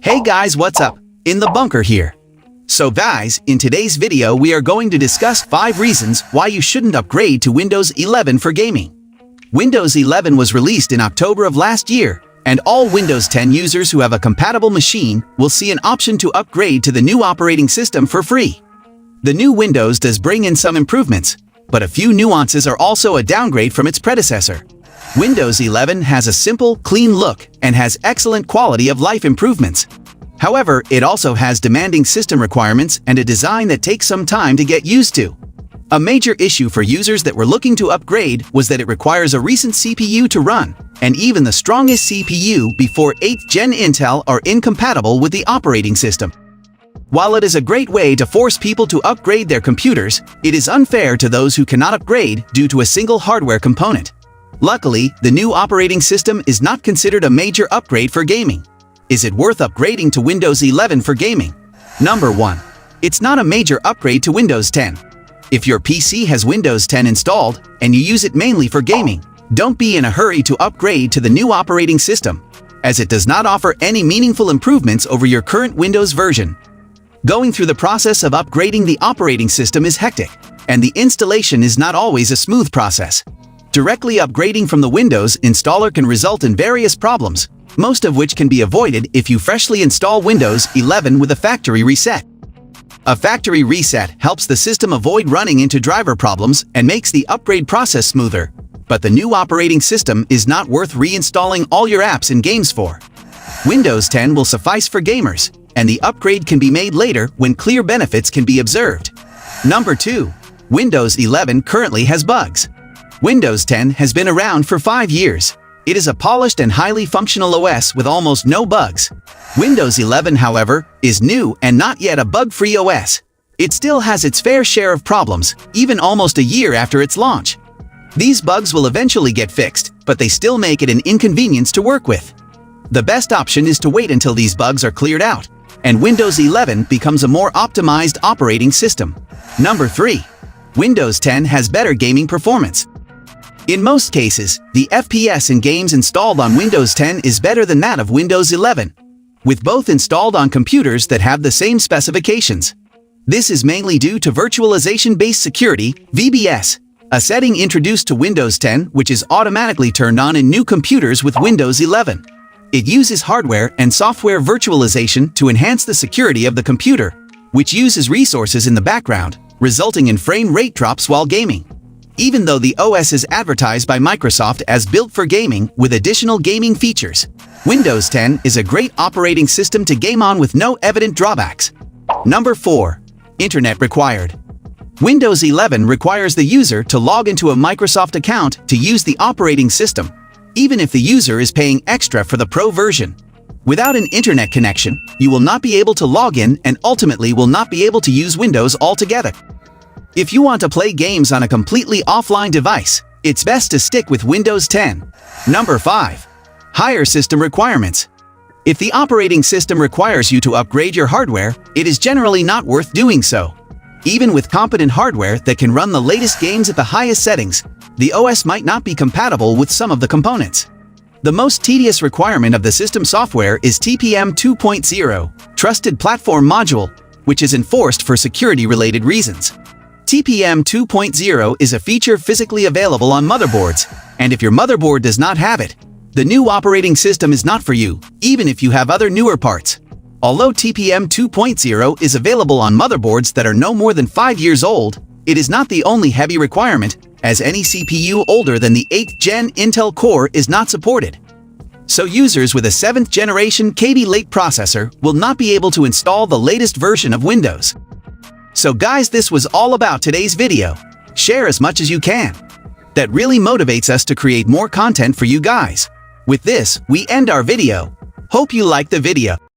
Hey guys, what's up? In the bunker here. So guys, in today's video we are going to discuss 5 reasons why you shouldn't upgrade to Windows 11 for gaming. Windows 11 was released in October of last year, and all Windows 10 users who have a compatible machine will see an option to upgrade to the new operating system for free. The new Windows does bring in some improvements, but a few nuances are also a downgrade from its predecessor. Windows 11 has a simple, clean look and has excellent quality of life improvements. However, it also has demanding system requirements and a design that takes some time to get used to. A major issue for users that were looking to upgrade was that it requires a recent CPU to run, and even the strongest CPU before 8th Gen Intel are incompatible with the operating system. While it is a great way to force people to upgrade their computers, it is unfair to those who cannot upgrade due to a single hardware component. Luckily, the new operating system is not considered a major upgrade for gaming. Is it worth upgrading to Windows 11 for gaming? Number 1. It's not a major upgrade to Windows 10. If your PC has Windows 10 installed and you use it mainly for gaming, don't be in a hurry to upgrade to the new operating system, as it does not offer any meaningful improvements over your current Windows version. Going through the process of upgrading the operating system is hectic, and the installation is not always a smooth process. Directly upgrading from the Windows installer can result in various problems, most of which can be avoided if you freshly install Windows 11 with a factory reset. A factory reset helps the system avoid running into driver problems and makes the upgrade process smoother, but the new operating system is not worth reinstalling all your apps and games for. Windows 10 will suffice for gamers, and the upgrade can be made later when clear benefits can be observed. Number 2. Windows 11 currently has bugs. Windows 10 has been around for 5 years. It is a polished and highly functional OS with almost no bugs. Windows 11, however, is new and not yet a bug-free OS. It still has its fair share of problems, even almost a year after its launch. These bugs will eventually get fixed, but they still make it an inconvenience to work with. The best option is to wait until these bugs are cleared out, and Windows 11 becomes a more optimized operating system. Number 3. Windows 10 has better gaming performance. In most cases, the FPS in games installed on Windows 10 is better than that of Windows 11, with both installed on computers that have the same specifications. This is mainly due to virtualization-based security, VBS, a setting introduced to Windows 10 which is automatically turned on in new computers with Windows 11. It uses hardware and software virtualization to enhance the security of the computer, which uses resources in the background, resulting in frame rate drops while gaming. Even though the OS is advertised by Microsoft as built for gaming with additional gaming features, Windows 10 is a great operating system to game on with no evident drawbacks. Number 4. Internet required. Windows 11 requires the user to log into a Microsoft account to use the operating system, even if the user is paying extra for the Pro version. Without an internet connection, you will not be able to log in and ultimately will not be able to use Windows altogether. If you want to play games on a completely offline device, it's best to stick with Windows 10. Number 5. Higher system requirements. If the operating system requires you to upgrade your hardware, it is generally not worth doing so. Even with competent hardware that can run the latest games at the highest settings, the OS might not be compatible with some of the components. The most tedious requirement of the system software is TPM 2.0, Trusted Platform Module, which is enforced for security-related reasons. TPM 2.0 is a feature physically available on motherboards, and if your motherboard does not have it, the new operating system is not for you, even if you have other newer parts. Although TPM 2.0 is available on motherboards that are no more than 5 years old, it is not the only heavy requirement, as any CPU older than the 8th Gen Intel Core is not supported. So users with a 7th generation Kaby Lake processor will not be able to install the latest version of Windows. So guys, this was all about today's video. Share as much as you can. That really motivates us to create more content for you guys. With this, we end our video. Hope you liked the video.